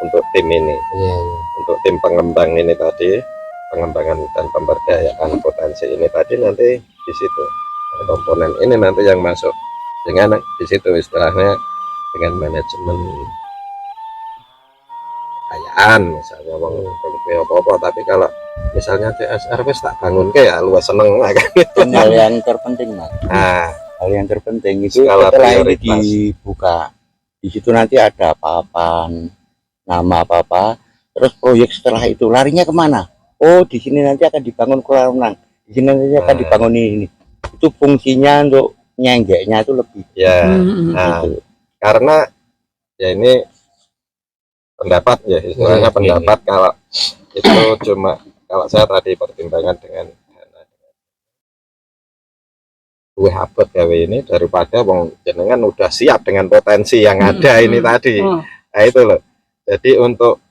untuk tim ini, Iya. untuk tim pengembang ini tadi, pengembangan dan pemberdayaan potensi ini tadi, nanti di situ komponen ini nanti yang masuk dengan di situ istilahnya dengan manajemen kekayaan misalnya wong apa-apa, tapi kalau misalnya CSR wis tak bangun ke ya luas seneng lah kan gitu. Hal yang terpenting Mas. Nah, Hal yang terpenting itu skala setelah ini prioritas. dibuka, di situ nanti ada apa-apaan, nama apa-apa, terus proyek setelah itu larinya kemana? Oh, di sini nanti akan dibangun kolam renang, di sini nanti akan dibangun ini. Itu fungsinya untuk nyenggeknya itu lebih. Ya, nah, Gitu. karena ya ini pendapat ya istilahnya pendapat, kalau itu cuma kalau saya tadi pertimbangan dengan gue abot gawe ini daripada wong jenengan udah siap dengan potensi yang ada ini tadi. Nah itu loh. Jadi untuk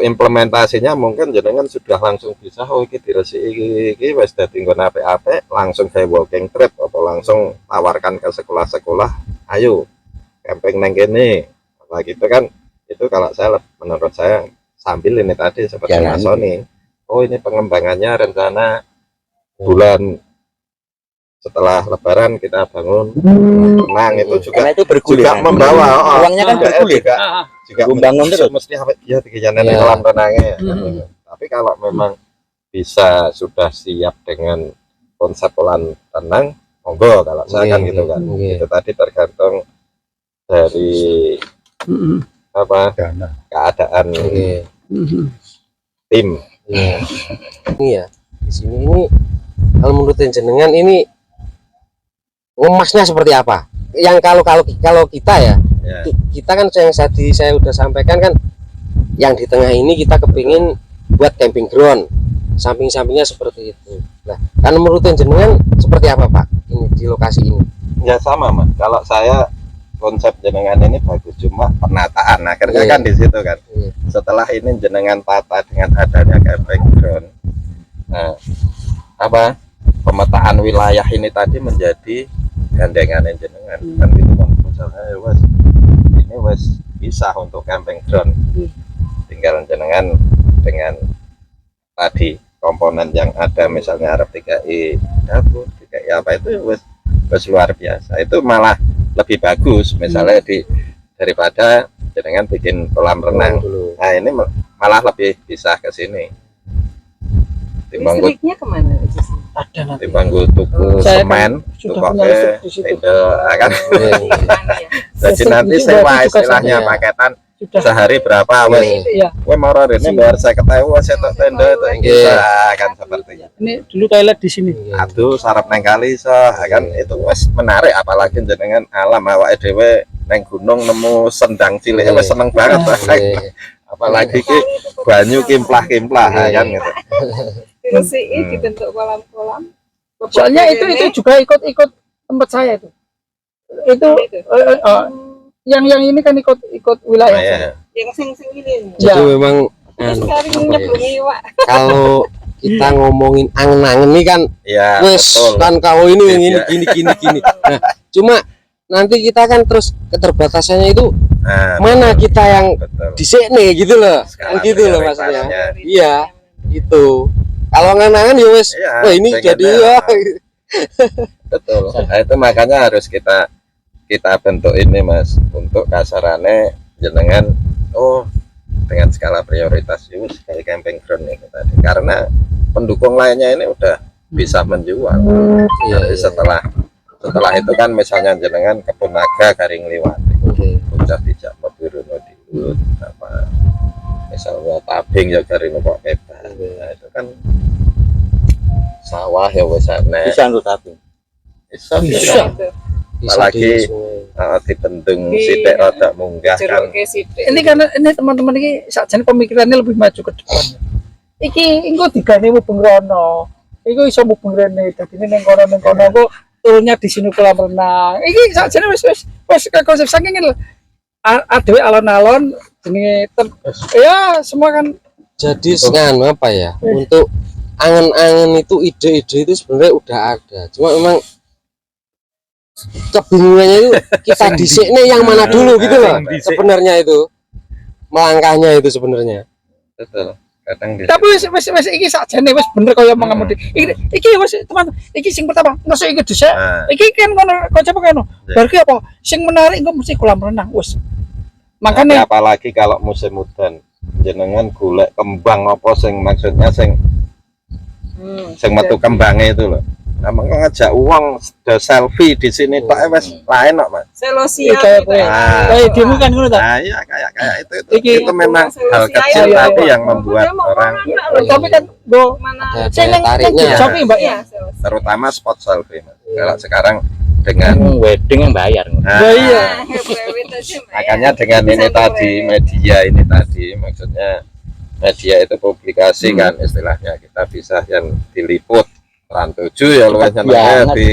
implementasinya mungkin jenengan sudah langsung bisa iki diresiki iki wis dadi nggon apik-apik, langsung kayak walking trip atau langsung tawarkan ke sekolah-sekolah, ayo camping neng kene. Nah gitu kan, itu kalau saya menurut saya sambil ini tadi seperti Mas Sony, oh ini pengembangannya rencana bulan setelah Lebaran kita bangun renang, itu juga Karena itu bergulir. juga membawa uangnya kan bergulir. juga Membangun terus. mesti awet dia dikijanan kolam renangnya. Tapi kalau memang bisa sudah siap dengan konsep kolam renang, monggo kalau saya kan gitu kan. Itu tadi tergantung dari apa keadaan tim. Iya. Di sini ini kalau menurut jenengan ini ngemasnya seperti apa? Yang kalau kita ya, kita kan yang tadi saya udah sampaikan kan, yang di tengah ini kita kepingin buat camping ground, samping-sampingnya seperti itu. Nah, kan menurut jenengan seperti apa Pak ini di lokasi ini? Ya sama Mas, kalau saya konsep jenengan ini bagus, cuma penataan akhirnya kan di situ kan. Setelah ini jenengan tata dengan adanya camping ground, nah apa pemetaan wilayah ini tadi menjadi gandengan jenengan kan gitu kan. Misalnya wes ini wes bisa untuk camping ground, tinggal jenengan dengan tadi komponen yang ada, misalnya Arab 3i dapur 3i apa itu wes luar biasa, itu malah lebih bagus misalnya daripada jenengan bikin kolam renang. Nah ini malah lebih bisa ke sini timbang listriknya kemana? timbang tuku semen, tuku tenda kan. Jadi nanti sewa istilahnya paketan sehari berapa wes gue mau ini bayar 50.000 saya tok tenda itu kan seperti itu. Ini dulu toilet di sini. Aduh sarap neng kali kan itu wes menarik, apalagi jenengan alam awake dhewe neng gunung nemu sendang cilik wes seneng banget. Apalagi ki banyu kimplah-kimplah kan gitu. Diresiin dibentuk kolam-kolam. Soalnya itu juga ikut tempat saya itu. Itu yang ini kan ikut wilayah. Yang sing ini. Jadi memang kalau kita ngomongin angen-angen nih kan, wes kan kau ini gini. Nah, cuma nanti kita kan terus keterbatasannya itu mana kita yang di sini gitu loh, kan gitu loh maksudnya. Iya, itu. Kalau nganangan ya wes, wah ini jadi ya. Betul. Nah, itu makanya harus kita bentuk ini Mas, untuk kasarannya jenengan dengan skala prioritas itu kayak camping ground ini tadi, karena pendukung lainnya ini udah bisa menjual. Jadi setelah itu kan misalnya jenengan kebun naga garing liwati, puncak dijak Mebiruno dilut apa misalnya tabing ya garing kok bebas. Nah, itu kan sawah ya wis bisa untuk tabing. Bisa. Apalagi dibendung sithik rada munggah kan. Ini karena ini teman-teman ini sakjane pemikirannya lebih maju ke depan. Iki engko digane mubeng rono. Iku iso mubeng rene, dadine ning kono kok turunnya di sini kolam renang. Iki sakjane wis konsep saking lho. Adewe alon-alon jenenge ya semua kan. Jadi sengan apa ya? Untuk angen-angen itu ide-ide itu sebenarnya udah ada. Cuma memang kebingungannya itu kita di sini yang mana dulu gitu loh sebenarnya itu. melangkahnya itu sebenarnya. betul. Kadang di Tapi wis iki sakjane wis bener kaya mengemudi. Iki wis teman, iki sing pertama, mesti iki dhisik. Nah, Iki kan kono kocok kono. Ya. Berarti apa? Sing menarik engko mesti kolam renang wis. tapi Makanya apalagi kalau musim hujan jenengan golek kembang apa sing maksudnya sing metu kembangnya itu loh. Nah, ngajak uang selfie di sini tok wis lain kok, Mas. Selosia kayak gitu kowe. Ah. Kayak demo kan ngono ta. Nah, iya kayak itu. Iki- Itu memang hal kecil Iya, tapi iya. yang membuat orang Tapi kan go mana Ada sing daya tariknya. Shopee Mbak ya. iya selosia. terutama spot selfie, Mas. Kalau sekarang dengan wedding yang bayar. nah, Oh, iya. Private aja, Mbak, ya. makanya dengan ini Bisa tadi private. media ini tadi maksudnya media itu publikasi kan istilahnya kita bisa yang diliput Trans 7 ya luasnya Banget. di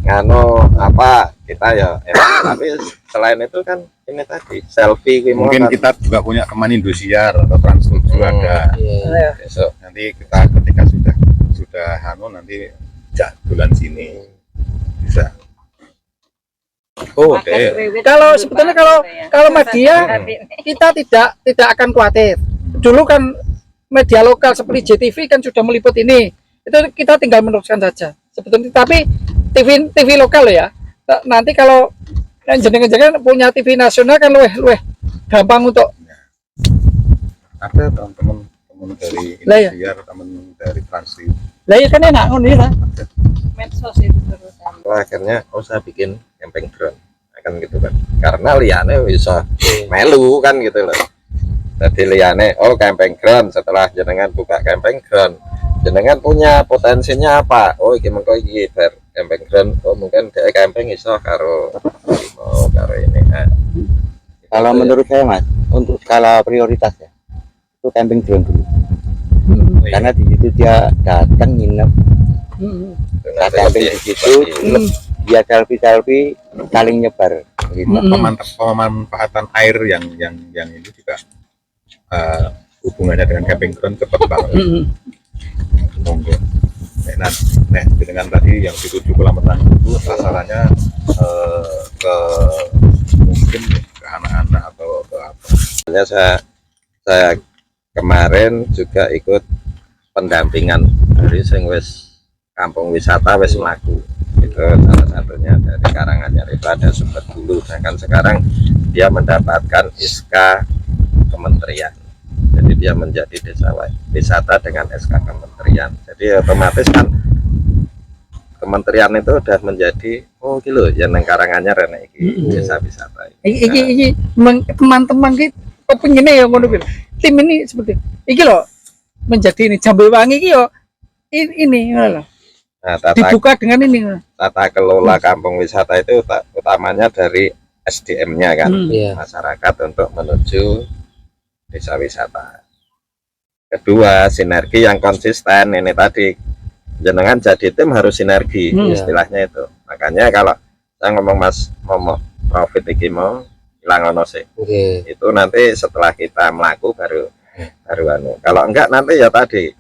ngano apa kita ya tapi selain itu kan ini tadi selfie kuwi mau Mungkin kan. kita juga punya teman Indosiar atau Trans 7 ada. Iya. Besok Nanti kita ketika sudah nanti bulan sini bisa. oh, Makan oke private Kalau dulu, sebetulnya Pak, kalau- gitu ya. kalau media, Tapi Kita tidak akan khawatir. Dulu kan media lokal seperti JTV kan sudah meliput ini. Itu kita tinggal meneruskan saja. Sebetulnya tapi TV lokal ya. Nanti kalau jenengan punya TV nasional kan luweh gampang untuk Ada teman-teman dari Lah, ya. Indosiar, teman dari Trans 7. lah ya kan enak ngono ya. medsos itu terutama. Setelah akhirnya saya bikin camping drone akan gitu kan karena liane bisa melu kan gitu loh jadi liane camping ground setelah jenengan buka camping ground jenengan punya potensinya apa iki mengko iki bar camping ground mungkin dia camping iso karo ini Kalau menurut saya Mas, untuk skala prioritas ya, itu camping drone dulu. Karena di situ dia datang nginep, kita camping di situ, dia selfie saling nyebar. Gitu. Pemanfaatan air yang ini juga hubungannya dengan camping ground cepat banget. Monggo. Dengan tadi yang dituju kolam renang itu sasarannya ke mungkin ke anak-anak atau ke apa. saya kemarin juga ikut pendampingan dari sing wis kampung wisata wis mlaku itu salah satunya dari Karanganyar itu ada Sumber Bulu kan sekarang dia mendapatkan SK kementerian jadi dia menjadi desa wisata dengan SK kementerian jadi otomatis kan kementerian itu udah menjadi gitu ya nang Karanganyar enek iki desa wisata Iki teman-teman kita kepingin ya ngono kuwi. Tim ini seperti iki loh menjadi ini Jambe Wangi iki yo ini ngono loh. nah Dibuka dengan ini. tata kelola kampung wisata itu utamanya dari SDM-nya kan Iya. masyarakat untuk menuju desa wisata. Kedua, sinergi yang konsisten ini tadi jenengan jadi tim harus sinergi istilahnya itu. Makanya kalau saya ngomong Mas profit iki mau hilang ono sih. Oke. Itu nanti setelah kita melaku baru anu. Kalau enggak nanti ya tadi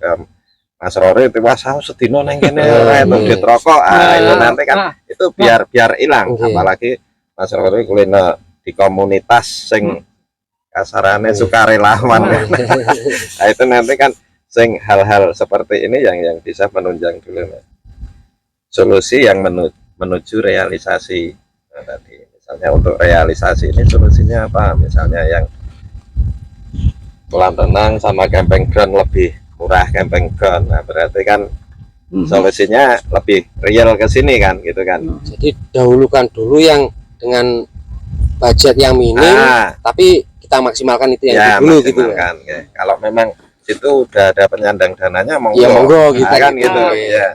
Mas Rory itu wah saya sedino neng kene ora itu duit rokok. Itu nanti kan itu biar hilang Oke. apalagi Mas Rory kulino di komunitas sing kasarane sukarelawan kan. Nah itu nanti kan sing hal-hal seperti ini yang bisa menunjang dulu solusi yang menuju realisasi. Nah, tadi misalnya untuk realisasi ini solusinya apa misalnya yang kolam renang sama camping ground lebih murah camping ground nah berarti kan solusinya lebih real ke sini kan gitu kan. Jadi dahulukan dulu yang dengan budget yang minim, tapi kita maksimalkan itu yang ya, dulu gitu ya. maksimalkan, ya. Kalau memang itu udah ada penyandang dananya monggo. Ya monggo gitu Nah, kan gitu ya.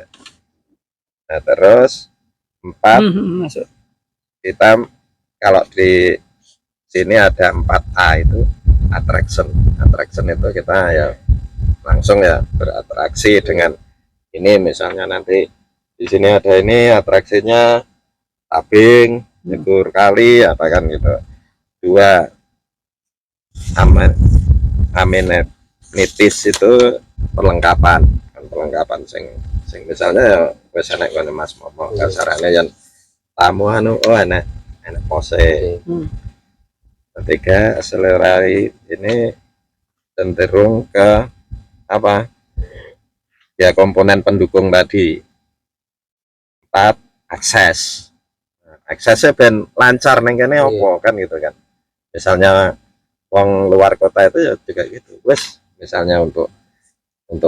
Nah, terus 4 Masuk. kita kalau di sini ada 4A itu attraction itu kita ya langsung ya beratraksi dengan ini misalnya nanti di sini ada ini atraksinya tabing nyegur kali apa kan gitu. 2 amenities itu perlengkapan sing misalnya ya wis enek kono Mas Momo kasarane yang tamu anu enak pose Ketiga, akselerasi ini cenderung ke apa? Ya komponen pendukung tadi. 4, akses. Aksesnya ben lancar neng kene opo kan gitu kan. Misalnya wong luar kota itu ya juga gitu. Wes misalnya untuk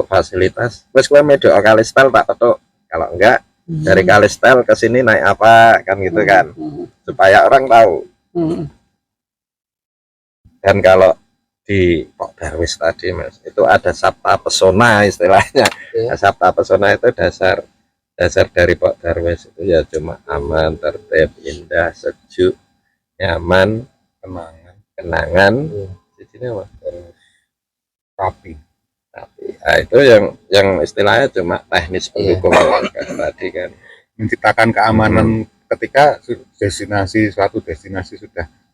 fasilitas, wes gue medo Kalistel tak petuk. Kalau enggak dari Kalistel ke sini naik apa kan gitu kan. Supaya orang tahu. Dan kalau di Pok Darwis tadi Mas, itu ada sabta pesona istilahnya. Nah, sabta pesona itu dasar dari Pok Darwis itu ya cuma aman, tertib, indah, sejuk, nyaman, kenangan, di sini apa? Rapi. Nah, itu yang istilahnya cuma teknis pendukung tadi kan. Menciptakan keamanan ketika suatu destinasi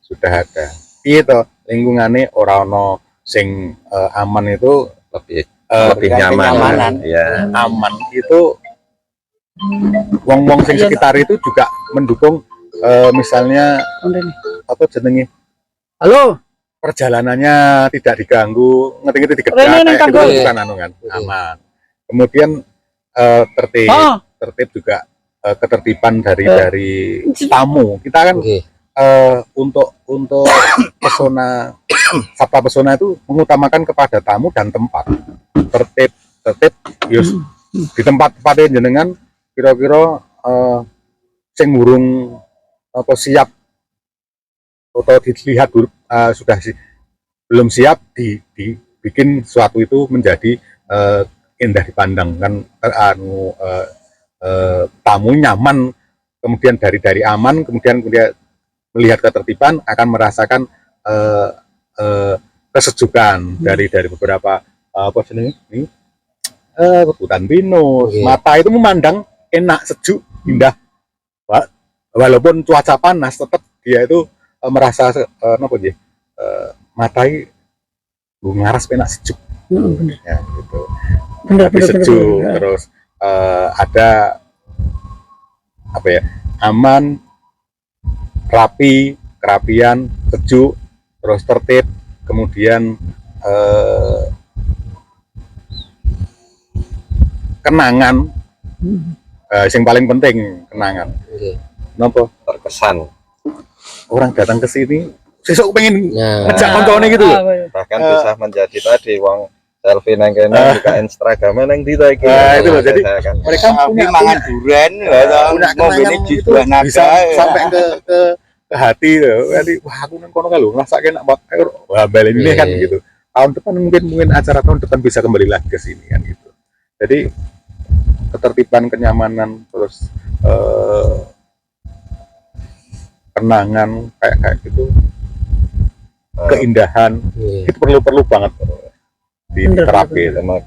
sudah ada. Itu lingkungannya orang sing aman itu lebih nyaman. Ya. Aman itu wong-wong sing sekitar itu juga mendukung misalnya apa jenenge Halo. perjalanannya tidak diganggu, ngerti-ngerti dikejar kayak gitu bukan anu kan, aman. Kemudian tertib juga ketertiban dari tamu. Kita kan untuk pesona sabta pesona itu mengutamakan kepada tamu dan tempat. Tertib yus di tempat-tempatnya jenengan kira-kira sing burung apa siap atau dilihat sudah belum siap dibikin suatu itu menjadi indah dipandang kan tamu nyaman, kemudian dari aman, kemudian melihat ketertiban akan merasakan kesejukan dari beberapa apa jenis ini hutan pinus. Mata itu memandang enak, sejuk, indah. Walaupun cuaca panas tetap dia itu merasa matai ngaras penak sejuk. Ya, gitu. Tapi sejuk terus ada apa ya? Aman, rapi, kerapian, sejuk, terus tertib, kemudian kenangan. Yang paling penting kenangan. Kenapa? Terkesan. Orang datang ke sini sesuk pengen ngejak koncone gitu loh. Bahkan bisa menjadi tadi wong selfie nang kene buka Instagram nang ndi ta iki. Itu loh, jadi mereka punya mangan durian mau bene jus buah naga bisa sampai ke hati loh. Jadi wah aku nang kono kalau ngrasake enak banget. Wah balik ini kan gitu. Tahun depan mungkin acara tahun depan bisa kembali lagi ke sini kan gitu. Jadi ketertiban, kenyamanan, terus kenangan kayak gitu, keindahan itu perlu banget diterapkan.